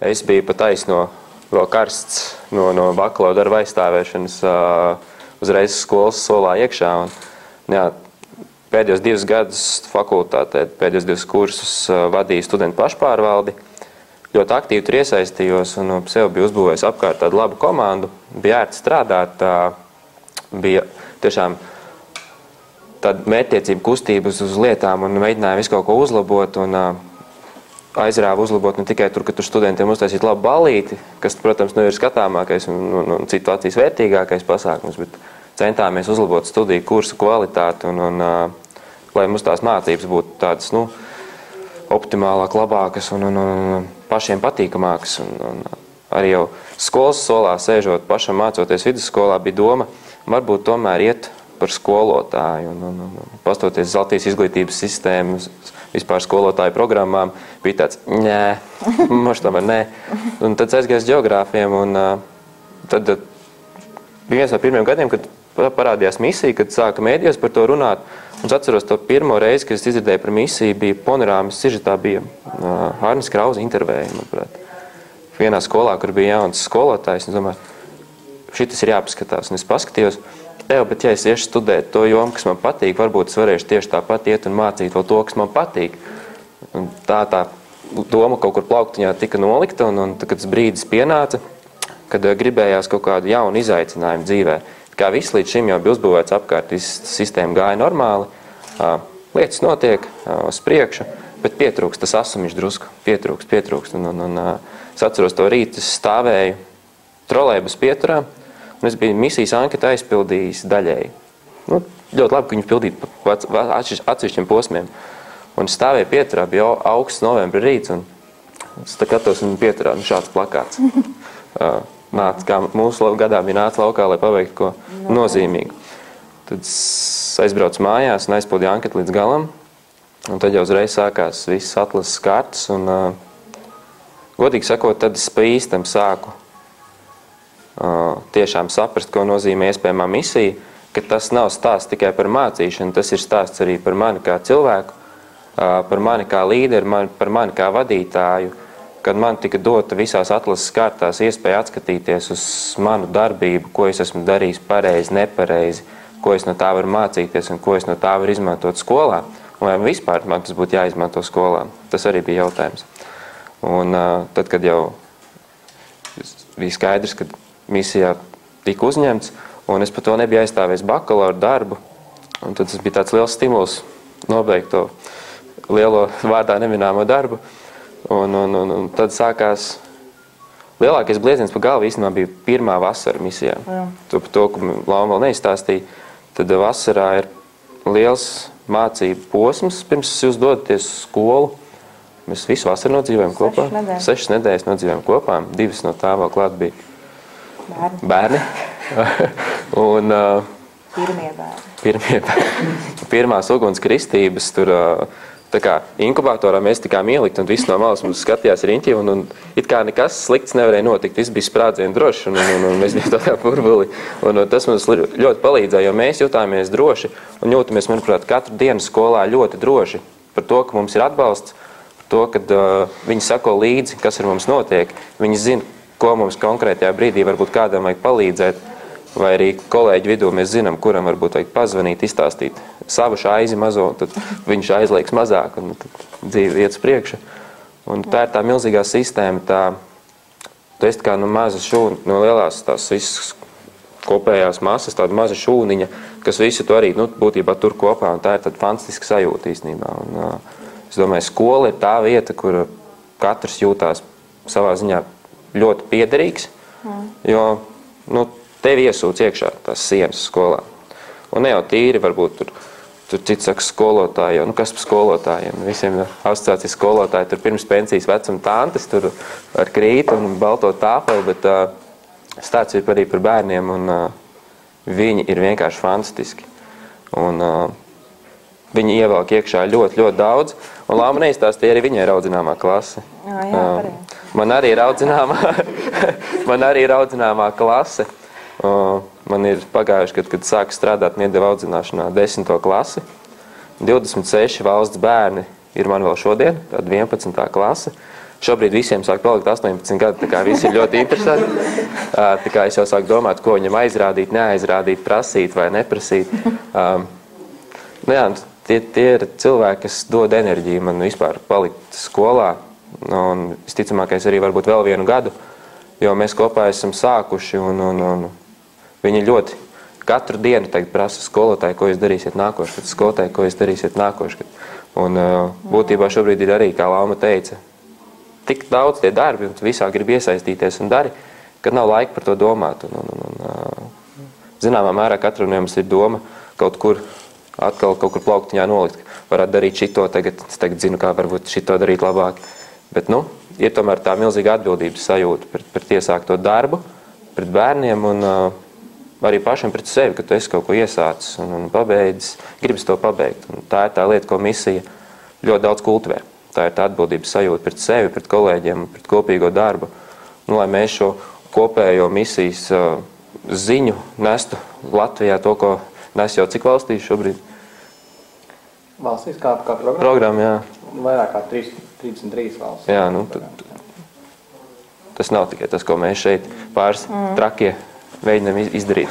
Es biju pat taisno vēl karsts no bakalaura darba aizstāvēšanas uzreiz skolas solā iekšā. Un, jā, pēdējos 2 gadus fakultātē, pēdējos 2 kursus vadīju studentu pašpārvaldi. Ļoti aktīvi tur iesaistījos un sev biju uzbūvējis apkārt tādu labu komandu. Bija ērti strādāt, bija tiešām tāda mērķtiecība kustības uz lietām un mēģināja visu kaut ko uzlabot un aizrāva uzlabot ne tikai tur, ka tur studentiem uztaisīt labu ballīti, kas, protams, ir skatāmākais un citu acīs vērtīgākais pasākums, bet centāmies uzlabot studiju kursu kvalitāti un lai mums tās mācības būtu tādas, optimālāk, labākas un pašiem patīkamākas. Un arī jau skolas solā sēžot, pašam mācoties vidusskolā, bija doma varbūt tomēr iet par skolotāju un pastoties Baltijas izglītības sistēmas, vispār skolotāju programmām, bija tāds, nē, moši tomēr nē. Un tad aizgājis geogrāfiem un tad bija viens no pirmiem gadiem, kad parādījās misija, kad sāka mēdījos par to runāt. Un es atceros to pirmo reizi, kad es izdzirdēju par misiju, bija Panorāmas sižetā bija Arnis Krauze intervēja, manuprāt. Vienā skolā, kur bija jauns skolotājs, un domāju, šitas ir jāpaskatās. Un es paskatījos, bet ja es iešu studēt to jomu, kas man patīk, varbūt es varēšu tieši tāpat iet un mācīt vēl to, kas man patīk. Un tā doma kaut kur plauktiņā tika nolikta, un kad tas brīdis pienāca, kad gribējās kaut kādu jaunu izaicinājumu dzīvē. Kā viss līdz šim jau bija uzbūvēts apkārt, viss sistēma gāja normāli, lietas notiek uz priekšu, bet pietrūkst tas asumiņš drusku, pietrūkst. Un es atceros to rītu, es stāvēju trolejbus pieturā, un es biju misijas anketu aizpildījis daļēji. Ļoti labi, ka viņu pildīt pa atsevišķiem posmiem. Un es stāvēju pieturā, bija augsts novembra rīts, un es tā katos un pieturā, šāds plakāts. Kā mūsu gadā bija nāca laukā, lai paveiktu ko nozīmīgu. Tad es aizbraucu mājās un aizpildīju anketu līdz galam, un tad jau uzreiz sākās viss atlases kārtas, un godīgi sakot, tad es pa īstam sāku tiešām saprast, ko nozīmē iespējamā misija, ka tas nav stāsts tikai par mācīšanu, tas ir stāsts arī par mani kā cilvēku, par mani kā līderi, par mani kā vadītāju, kad man tika dota visās atlases kārtās iespēja atskatīties uz manu darbību, ko es esmu darījis pareizi, nepareizi, ko es no tā varu mācīties un ko es no tā varu izmantot skolā, un vai vispār man tas būtu jāizmanto skolā. Tas arī bija jautājums. Un tad, kad jau bija skaidrs, ka misijā tika uzņemts, un es par to nebiju aizstāvējis bakalaura darbu, un tad tas bija tāds liels stimuls nobeigt to lielo vārdā neminēmo darbu. Un tad sākās lielākais bliedziens pa galvu īstenībā bija pirmā vasara misijā. Par to, ko Lauma vēl neizstāstīja, tad vasarā ir liels mācību posms, pirms jūs dodaties uz skolu. Mēs visu vasaru nodzīvējam kopā. 6 nedēļas nodzīvējam kopā, 2 no tā vēl klāt bija bērni. Un pirmie bērni. Pirmās uguns kristības tur tā kā inkubatorā mēs tikām ielikt, un viss no malas mums skatījās riņķi, un it kā nekas slikts nevarēja notikt, viss bija sprādzienu droši, un mēs bijām tādā burbulī. Un tas mums ļoti palīdzēja, jo mēs jutāmies droši, un jūtamies, manuprāt, katru dienu skolā ļoti droši par to, ka mums ir atbalsts, par to, ka viņi sako līdzi, kas ar mums notiek, viņi zina, ko mums konkrētajā brīdī varbūt kādam vajag palīdzēt, vai arī kolēģi vidū mēs zinām, kuram varbūt vajag pazvanīt, izstāstīt savu šaizi mazo, tad viņš aizlieks mazāk, un tad dzīve iet uz priekšu. Un tā ir tā milzīgā sistēma, tu esi kā no mazas šūna, no lielās tās visas kopējās masas, tāda maza šūniņa, kas visu to arī būtībā tur kopā, un tā ir tāda fantastiska sajūta īstenībā. Un, es domāju, skola ir tā vieta, kur katrs jūtās savā ziņā ļoti piederīgs, jo tevi iesūc iekšā tās sienas skolā. Un ne jau tīri, varbūt tur cits saka skolotāji, kas par skolotājiem? Visiem asociācijas skolotāji, tur pirms pensijas vecuma tantes, tur ar krītu un balto tāpeli, bet stāsts ir arī par bērniem, un viņi ir vienkārši fantastiski. Un viņi ievelk iekšā ļoti, ļoti daudz, un Lāma neizstāstīja, arī viņai ir audzināmā klase. Man arī ir audzināmā klase. Man ir pagājuši, kad sāku strādāt Miedeva audzināšanā 10. klasi. 26 valsts bērni ir man vēl šodien, tāda 11. klase. Šobrīd visiem sāk palikt 18 gadi, tā kā visi ir ļoti interesanti. Tā kā es jau sāku domāt, ko viņam aizrādīt, neaizrādīt, prasīt vai neprasīt. Tie ir cilvēki, kas dod enerģiju man vispār palikt skolā. Un visticamākais arī varbūt vēl vienu gadu, jo mēs kopā esam sākuši un viņi ļoti katru dienu tagad prasa skolotāju, ko jūs darīsiet nākošgad, skolotāju, ko jūs darīsiet nākošgad. Un būtībā šobrīd ir arī, kā Lauma teica, tik daudz tie darbi, un tu visā gribi iesaistīties un dari, kad nav laika par to domāt. Zināmā mērā katram no jums ir doma kaut kur atkal kaut kur plauktiņā nolikt. Varētu darīt šito, tagad zinu, kā varbūt šito darīt labāk. Bet, ir tomēr tā milzīga atbildības sajūta pret iesākto darbu, pret bērniem un arī pašam pret sevi, ka tu esi kaut ko iesācis un pabeidzis, gribas to pabeigt. Un tā ir tā lieta, ko misija ļoti daudz kultivē. Tā ir tā atbildības sajūta pret sevi, pret kolēģiem, pret kopīgo darbu. Lai mēs šo kopējo misijas ziņu nestu Latvijā, to, ko nes jau cik valstīs šobrīd? Valstīs kā programma? Programma, jā. Vairāk kā 33 valstīs. Jā, tas nav tikai tas, ko mēs šeit pāris trakie mēģinām izdarīt.